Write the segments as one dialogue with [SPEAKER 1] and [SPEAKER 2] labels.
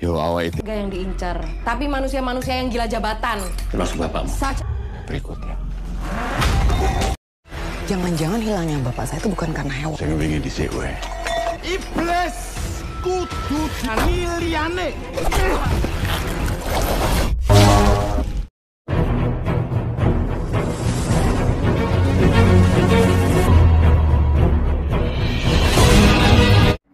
[SPEAKER 1] Yo, awak itu
[SPEAKER 2] Gak yang diincar, tapi manusia-manusia yang gila jabatan.
[SPEAKER 1] termasuk bapakmu. Berikutnya.
[SPEAKER 3] Jangan-jangan hilangnya bapak saya itu bukan karena hewan.
[SPEAKER 1] Saya ingin dhisik wae.
[SPEAKER 4] Iblis kudu miliyane.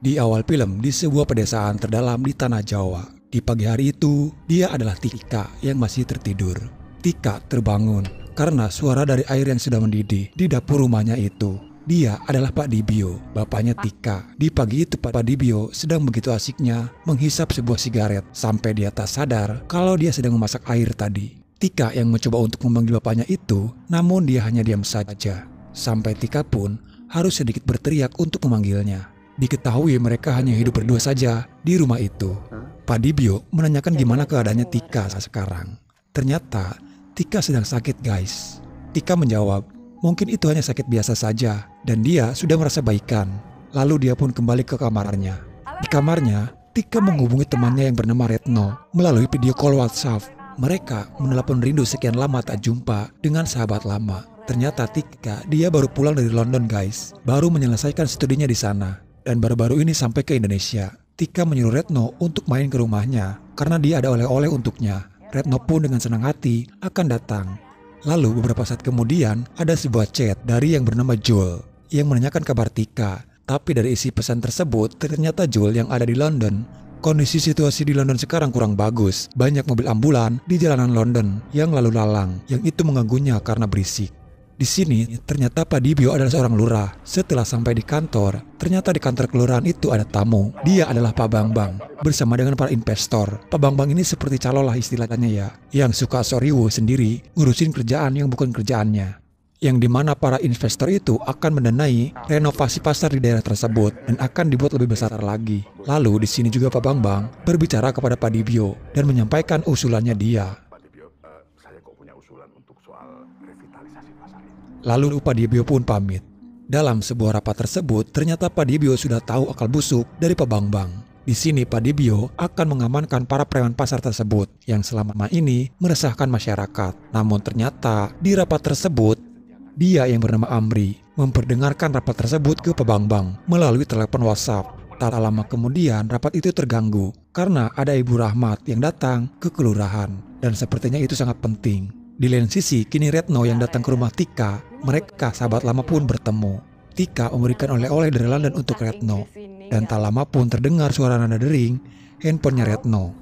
[SPEAKER 5] Di awal film, di sebuah pedesaan terdalam di tanah Jawa. Di pagi hari itu, dia adalah Tika yang masih tertidur. Tika terbangun karena suara dari air yang sudah mendidih di dapur rumahnya itu. Dia adalah Pak Dibio, bapaknya Tika. Di pagi itu Pak Dibio sedang begitu asiknya menghisap sebuah sigaret sampai dia tak sadar kalau dia sedang memasak air tadi. Tika yang mencoba untuk memanggil bapaknya itu, namun dia hanya diam saja. Sampai Tika pun harus sedikit berteriak untuk memanggilnya. Diketahui mereka hanya hidup berdua saja di rumah itu. Pak Dibio menanyakan gimana keadaannya Tika sekarang. Ternyata Tika sedang sakit guys. Tika menjawab, mungkin itu hanya sakit biasa saja dan dia sudah merasa baikan. Lalu dia pun kembali ke kamarnya. Di kamarnya, Tika menghubungi temannya yang bernama Retno melalui video call WhatsApp. Mereka menelpon rindu sekian lama tak jumpa dengan sahabat lama. Ternyata Tika, dia baru pulang dari London guys. Baru menyelesaikan studinya di sana. Dan baru-baru ini sampai ke Indonesia. Tika menyuruh Retno untuk main ke rumahnya karena dia ada oleh-oleh untuknya. Retno pun dengan senang hati akan datang. Lalu beberapa saat kemudian ada sebuah chat dari yang bernama Joel yang menanyakan kabar Tika. Tapi dari isi pesan tersebut ternyata Joel yang ada di London. Kondisi situasi di London sekarang kurang bagus. Banyak mobil ambulan di jalanan London yang lalu lalang yang itu mengganggunya karena berisik. Di sini ternyata Pak Dibio adalah seorang lurah. Setelah sampai di kantor, ternyata di kantor kelurahan itu ada tamu. Dia adalah Pak Bambang bersama dengan para investor. Pak Bambang ini seperti calo lah istilahnya ya, yang suka soriwo sendiri ngurusin kerjaan yang bukan kerjaannya. Yang dimana para investor itu akan mendanai renovasi pasar di daerah tersebut dan akan dibuat lebih besar lagi. Lalu di sini juga Pak Bambang berbicara kepada Pak Dibio dan menyampaikan usulannya dia. Lalu Pak Dibio pun pamit. Dalam sebuah rapat tersebut, ternyata Pak Dibio sudah tahu akal busuk dari Pak Bambang. Di sini Pak Dibio akan mengamankan para preman pasar tersebut yang selama ini meresahkan masyarakat. Namun ternyata di rapat tersebut, dia yang bernama Amri memperdengarkan rapat tersebut ke Pak Bambang melalui telepon WhatsApp. Tak lama kemudian rapat itu terganggu karena ada Ibu Rahmat yang datang ke kelurahan. Dan sepertinya itu sangat penting. Di lain sisi, kini Retno yang datang ke rumah Tika, mereka sahabat lama pun bertemu. Tika memberikan oleh-oleh dari London untuk Retno. Dan tak lama pun terdengar suara nada dering handphonenya Retno.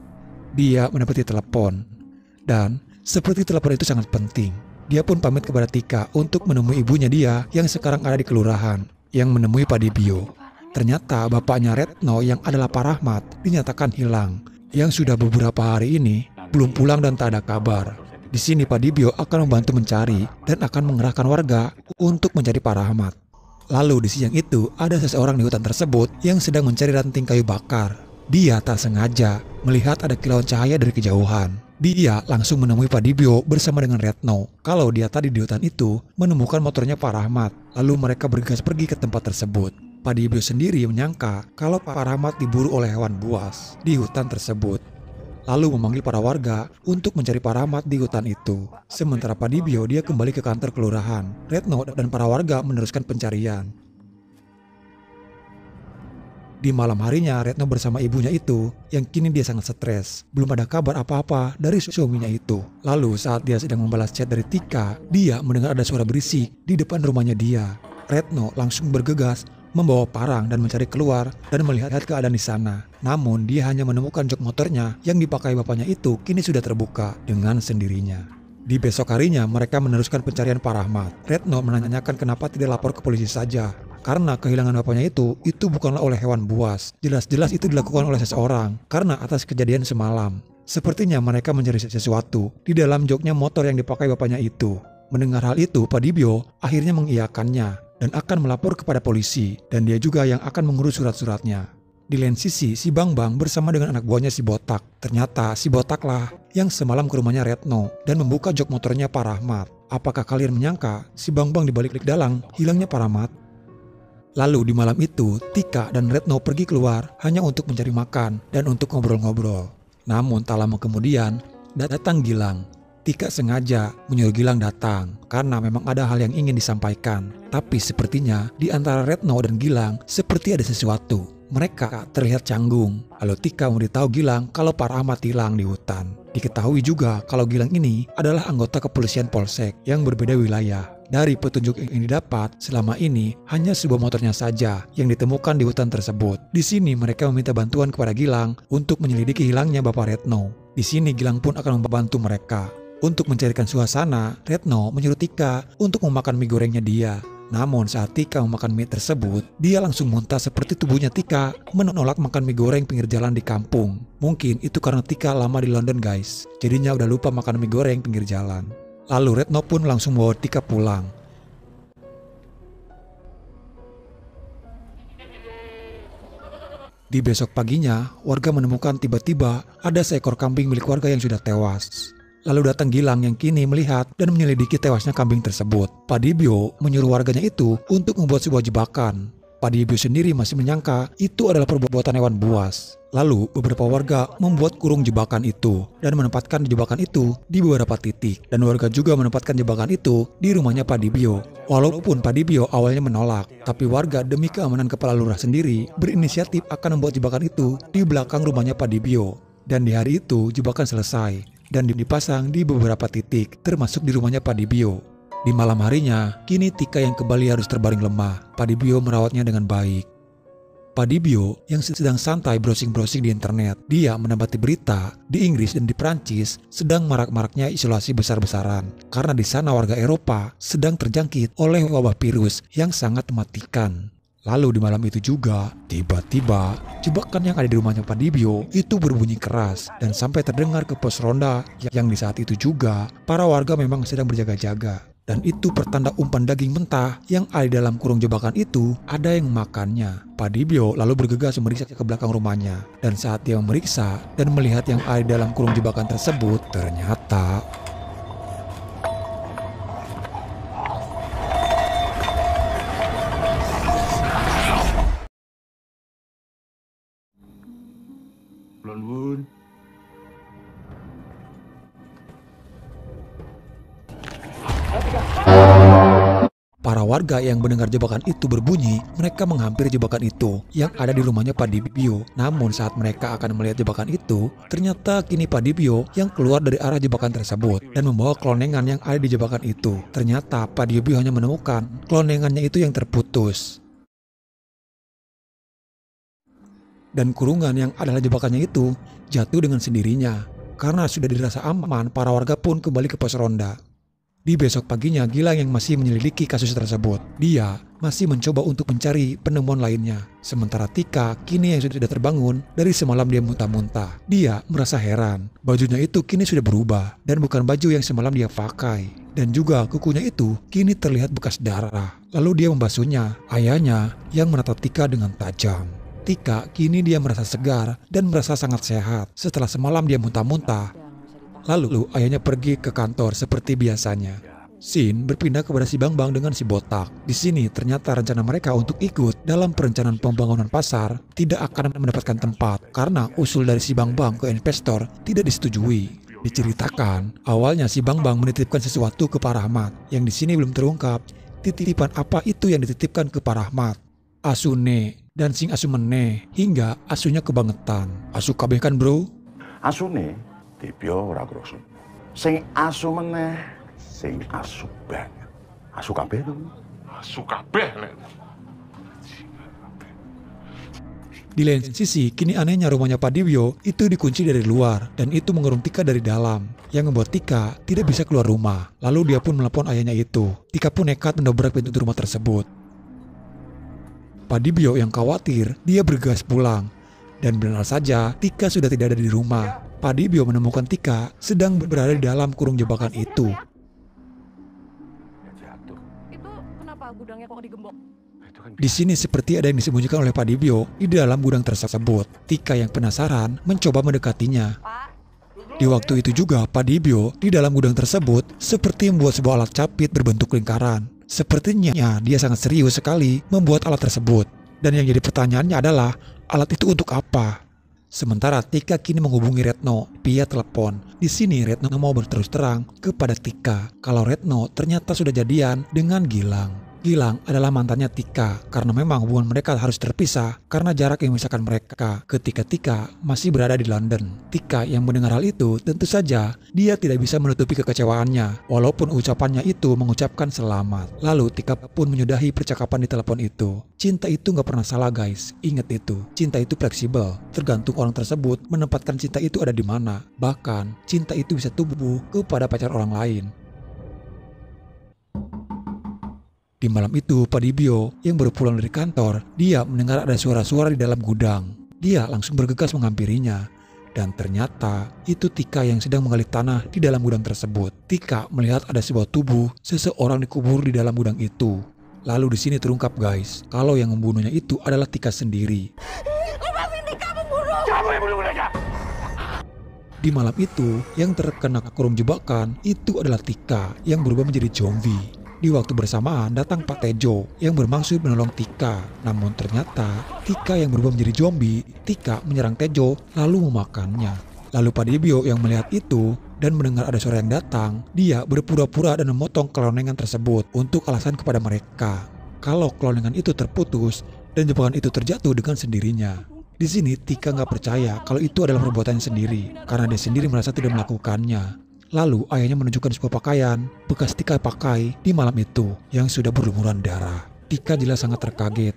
[SPEAKER 5] Dia mendapati telepon. Dan seperti telepon itu sangat penting. Dia pun pamit kepada Tika untuk menemui ibunya dia yang sekarang ada di kelurahan, yang menemui Pak Dibio. Ternyata bapaknya Retno yang adalah Pak Rahmat dinyatakan hilang. Yang sudah beberapa hari ini belum pulang dan tak ada kabar. Di sini Pak Dibio akan membantu mencari dan akan mengerahkan warga untuk mencari Pak Rahmat. Lalu di siang itu ada seseorang di hutan tersebut yang sedang mencari ranting kayu bakar. Dia tak sengaja melihat ada kilauan cahaya dari kejauhan. Dia langsung menemui Pak Dibio bersama dengan Retno. Kalau dia tadi di hutan itu menemukan motornya Pak Rahmat. Lalu mereka bergegas pergi ke tempat tersebut. Pak Dibio sendiri menyangka kalau Pak Rahmat diburu oleh hewan buas di hutan tersebut. Lalu memanggil para warga untuk mencari Pak Rahmat di hutan itu. Sementara Pak Dibio dia kembali ke kantor kelurahan. Retno dan para warga meneruskan pencarian. Di malam harinya Retno bersama ibunya itu yang kini dia sangat stres. Belum ada kabar apa-apa dari suaminya itu. Lalu saat dia sedang membalas chat dari Tika, dia mendengar ada suara berisik di depan rumahnya dia. Retno langsung bergegas membawa parang dan mencari keluar dan melihat keadaan di sana. Namun dia hanya menemukan jok motornya yang dipakai bapaknya itu kini sudah terbuka dengan sendirinya. Di besok harinya mereka meneruskan pencarian Pak Rahmat. Retno menanyakan kenapa tidak lapor ke polisi saja. Karena kehilangan bapaknya itu bukanlah oleh hewan buas. Jelas-jelas itu dilakukan oleh seseorang karena atas kejadian semalam. Sepertinya mereka mencari sesuatu di dalam joknya motor yang dipakai bapaknya itu. Mendengar hal itu, Pak Dibio akhirnya mengiyakannya dan akan melapor kepada polisi, dan dia juga yang akan mengurus surat-suratnya. Di lain sisi, si Bambang bersama dengan anak buahnya si Botak. Ternyata si Botak lah yang semalam ke rumahnya Retno dan membuka jok motornya Pak Rahmat. Apakah kalian menyangka si Bambang dibalik dalang hilangnya Pak Rahmat? Lalu di malam itu, Tika dan Retno pergi keluar hanya untuk mencari makan dan untuk ngobrol-ngobrol. Namun tak lama kemudian, datang Gilang. Tika sengaja menyuruh Gilang datang karena memang ada hal yang ingin disampaikan. Tapi sepertinya di antara Retno dan Gilang seperti ada sesuatu. Mereka terlihat canggung. Lalu Tika memberitahu Gilang kalau Pak Rahmat hilang di hutan. Diketahui juga kalau Gilang ini adalah anggota kepolisian Polsek yang berbeda wilayah. Dari petunjuk yang didapat, selama ini hanya sebuah motornya saja yang ditemukan di hutan tersebut. Di sini mereka meminta bantuan kepada Gilang untuk menyelidiki hilangnya Bapak Retno. Di sini Gilang pun akan membantu mereka. Untuk mencarikan suasana, Retno menyuruh Tika untuk memakan mie gorengnya dia. Namun saat Tika memakan mie tersebut, dia langsung muntah seperti tubuhnya Tika menolak makan mie goreng pinggir jalan di kampung. Mungkin itu karena Tika lama di London guys, jadinya udah lupa makan mie goreng pinggir jalan. Lalu Retno pun langsung bawa Tika pulang. Di besok paginya, warga menemukan tiba-tiba ada seekor kambing milik warga yang sudah tewas. Lalu datang Gilang yang kini melihat dan menyelidiki tewasnya kambing tersebut. Pak Dibyo menyuruh warganya itu untuk membuat sebuah jebakan. Pak Dibyo sendiri masih menyangka itu adalah perbuatan hewan buas. Lalu beberapa warga membuat kurung jebakan itu dan menempatkan jebakan itu di beberapa titik. Dan warga juga menempatkan jebakan itu di rumahnya Pak Dibyo. Walaupun Pak Dibyo awalnya menolak, tapi warga demi keamanan kepala lurah sendiri berinisiatif akan membuat jebakan itu di belakang rumahnya Pak Dibyo. Dan di hari itu jebakan selesai dan dipasang di beberapa titik termasuk di rumahnya Pak Dibyo. Di malam harinya, kini Tika yang kembali harus terbaring lemah. Pak Dibyo merawatnya dengan baik. Pak Dibyo yang sedang santai browsing-browsing di internet, dia mendapati berita di Inggris dan di Prancis sedang marak-maraknya isolasi besar-besaran karena di sana warga Eropa sedang terjangkit oleh wabah virus yang sangat mematikan. Lalu di malam itu juga, tiba-tiba jebakan yang ada di rumahnya Pak Dibyo itu berbunyi keras dan sampai terdengar ke pos ronda yang di saat itu juga para warga memang sedang berjaga-jaga. Dan itu pertanda umpan daging mentah yang ada di dalam kurung jebakan itu ada yang memakannya. Pak Dibyo lalu bergegas memeriksa ke belakang rumahnya. Dan saat dia memeriksa dan melihat yang ada di dalam kurung jebakan tersebut, ternyata para warga yang mendengar jebakan itu berbunyi, mereka menghampiri jebakan itu yang ada di rumahnya Pak Dibyo. Namun saat mereka akan melihat jebakan itu, ternyata kini Pak Dibyo yang keluar dari arah jebakan tersebut dan membawa kelonengan yang ada di jebakan itu. Ternyata Pak Dibyo hanya menemukan kelonengannya itu yang terputus. Dan kurungan yang adalah jebakannya itu jatuh dengan sendirinya. Karena sudah dirasa aman, para warga pun kembali ke pos ronda. Di besok paginya, Gilang yang masih menyelidiki kasus tersebut. Dia masih mencoba untuk mencari penemuan lainnya. Sementara Tika kini yang sudah terbangun dari semalam dia muntah-muntah. Dia merasa heran. Bajunya itu kini sudah berubah dan bukan baju yang semalam dia pakai. Dan juga kukunya itu kini terlihat bekas darah. Lalu dia membasuhnya. Ayahnya yang menatap Tika dengan tajam. Tika kini dia merasa segar dan merasa sangat sehat setelah semalam dia muntah-muntah. Lalu ayahnya pergi ke kantor seperti biasanya. Scene berpindah kepada si Bambang dengan si Botak. Di sini ternyata rencana mereka untuk ikut dalam perencanaan pembangunan pasar tidak akan mendapatkan tempat karena usul dari si Bambang ke investor tidak disetujui. Diceritakan awalnya si Bambang menitipkan sesuatu ke Pak Rahmat yang di sini belum terungkap. Titipan apa itu yang dititipkan ke Pak Rahmat? Asune dan sing asu meneh hingga asunya kebangetan. Asu kabeh kan bro?
[SPEAKER 1] Asune Dibyo ora kroso. Sing asu meneh, sing asu banget. Asu kabeh to.
[SPEAKER 4] Asu kabeh nek.
[SPEAKER 5] Di lain sisi, kini anehnya rumahnya Pak Dibyo itu dikunci dari luar dan itu mengurung Tika dari dalam yang membuat Tika tidak bisa keluar rumah. Lalu dia pun menelepon ayahnya itu. Tika pun nekat mendobrak pintu rumah tersebut. Pak Dibyo yang khawatir, dia bergegas pulang. Dan benar saja, Tika sudah tidak ada di rumah. Pak Dibyo menemukan Tika sedang berada di dalam kurung jebakan itu.
[SPEAKER 2] Itu kenapa gudangnya kok digembok?
[SPEAKER 1] Itu
[SPEAKER 5] Di sini seperti ada yang disembunyikan oleh Pak Dibyo di dalam gudang tersebut. Tika yang penasaran mencoba mendekatinya. Di waktu itu juga Pak Dibyo di dalam gudang tersebut seperti membuat sebuah alat capit berbentuk lingkaran. Sepertinya dia sangat serius sekali membuat alat tersebut. Dan yang jadi pertanyaannya adalah, alat itu untuk apa? Sementara Tika kini menghubungi Retno via telepon. Di sini Retno mau berterus terang kepada Tika kalau Retno ternyata sudah jadian dengan Gilang. Gilang adalah mantannya Tika karena memang hubungan mereka harus terpisah karena jarak yang memisahkan mereka ketika Tika masih berada di London. Tika yang mendengar hal itu tentu saja dia tidak bisa menutupi kekecewaannya walaupun ucapannya itu mengucapkan selamat. Lalu Tika pun menyudahi percakapan di telepon itu. Cinta itu gak pernah salah guys, ingat itu. Cinta itu fleksibel, tergantung orang tersebut menempatkan cinta itu ada di mana. Bahkan cinta itu bisa tumbuh kepada pacar orang lain. Di malam itu, Pak Dibyo yang baru pulang dari kantor, dia mendengar ada suara-suara di dalam gudang. Dia langsung bergegas menghampirinya. Dan ternyata itu Tika yang sedang menggali tanah di dalam gudang tersebut. Tika melihat ada sebuah tubuh seseorang dikubur di dalam gudang itu. Lalu di sini terungkap guys, kalau yang membunuhnya itu adalah Tika sendiri. Di malam itu, yang terkena kurung jebakan itu adalah Tika yang berubah menjadi zombie. Di waktu bersamaan datang Pak Tejo yang bermaksud menolong Tika. Namun ternyata Tika yang berubah menjadi zombie, Tika menyerang Tejo lalu memakannya. Lalu Pak Dibyo yang melihat itu dan mendengar ada suara yang datang, dia berpura-pura dan memotong kelonengan tersebut untuk alasan kepada mereka kalau kelonengan itu terputus dan jebakan itu terjatuh dengan sendirinya. Di sini Tika nggak percaya kalau itu adalah perbuatannya sendiri karena dia sendiri merasa tidak melakukannya. Lalu ayahnya menunjukkan sebuah pakaian bekas Tika pakai di malam itu yang sudah berlumuran darah. Tika jelas sangat terkaget.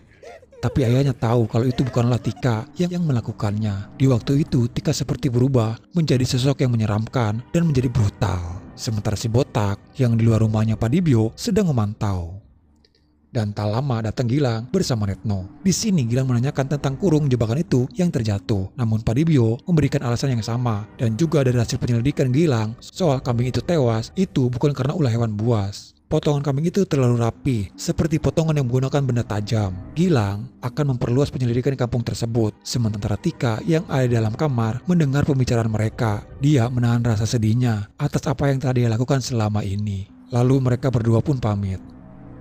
[SPEAKER 5] Tapi ayahnya tahu kalau itu bukanlah Tika yang melakukannya. Di waktu itu Tika seperti berubah menjadi sosok yang menyeramkan dan menjadi brutal. Sementara si botak yang di luar rumahnya Pak Dibyo sedang memantau. Dan tak lama datang Gilang bersama Retno. Di sini Gilang menanyakan tentang kurung jebakan itu yang terjatuh. Namun Pak Dibyo memberikan alasan yang sama. Dan juga dari hasil penyelidikan Gilang soal kambing itu tewas itu bukan karena ulah hewan buas. Potongan kambing itu terlalu rapi, seperti potongan yang menggunakan benda tajam. Gilang akan memperluas penyelidikan di kampung tersebut. Sementara Tika yang ada di dalam kamar mendengar pembicaraan mereka. Dia menahan rasa sedihnya atas apa yang telah dia lakukan selama ini. Lalu mereka berdua pun pamit.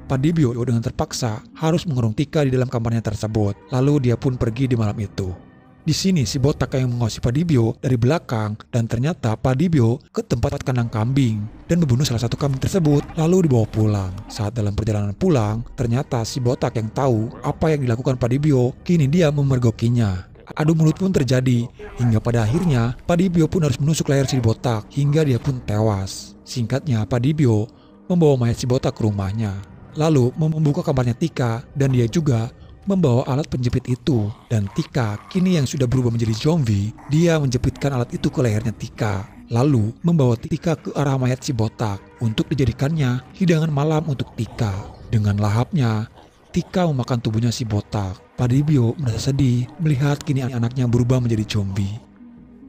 [SPEAKER 5] Pak Dibyo dengan terpaksa harus mengurung Tika di dalam kamarnya tersebut. Lalu dia pun pergi di malam itu. Di sini si botak yang mengawasi Pak Dibyo dari belakang dan ternyata Pak Dibyo ke tempat kandang kambing dan membunuh salah satu kambing tersebut lalu dibawa pulang. Saat dalam perjalanan pulang, ternyata si botak yang tahu apa yang dilakukan Pak Dibyo kini dia memergokinya. Adu mulut pun terjadi hingga pada akhirnya Pak Dibyo pun harus menusuk leher si botak hingga dia pun tewas. Singkatnya Pak Dibyo membawa mayat si botak ke rumahnya. Lalu membuka kamarnya Tika dan dia juga membawa alat penjepit itu. Dan Tika kini yang sudah berubah menjadi zombie, dia menjepitkan alat itu ke lehernya Tika. Lalu membawa Tika ke arah mayat si botak untuk dijadikannya hidangan malam untuk Tika. Dengan lahapnya, Tika memakan tubuhnya si botak. Pak Dibyo merasa sedih melihat kini anaknya berubah menjadi zombie.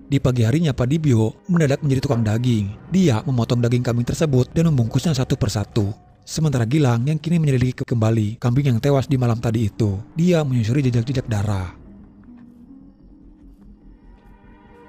[SPEAKER 5] Di pagi harinya Pak Dibyo mendadak menjadi tukang daging. Dia memotong daging kambing tersebut dan membungkusnya satu persatu. Sementara Gilang yang kini menyelidiki kembali kambing yang tewas di malam tadi itu. Dia menyusuri jejak-jejak darah.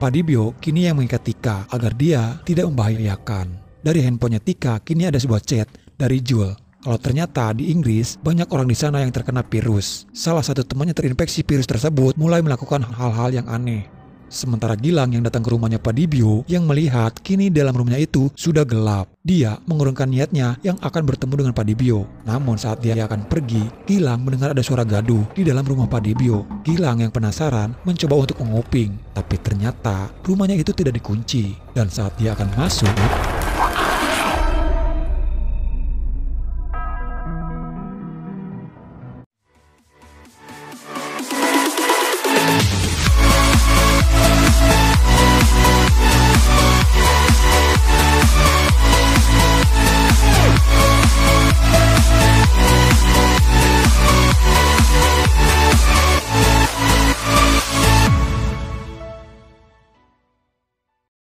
[SPEAKER 5] Pak Dibyo kini yang mengikat Tika agar dia tidak membahayakan. Dari handphonenya Tika kini ada sebuah chat dari Jul. Kalau ternyata di Inggris banyak orang di sana yang terkena virus. Salah satu temannya terinfeksi virus tersebut mulai melakukan hal-hal yang aneh. Sementara Gilang yang datang ke rumahnya Pak Dibyo yang melihat kini dalam rumahnya itu sudah gelap. Dia mengurungkan niatnya yang akan bertemu dengan Pak Dibyo. Namun saat dia akan pergi, Gilang mendengar ada suara gaduh di dalam rumah Pak Dibyo. Gilang yang penasaran mencoba untuk menguping. Tapi ternyata rumahnya itu tidak dikunci. Dan saat dia akan masuk,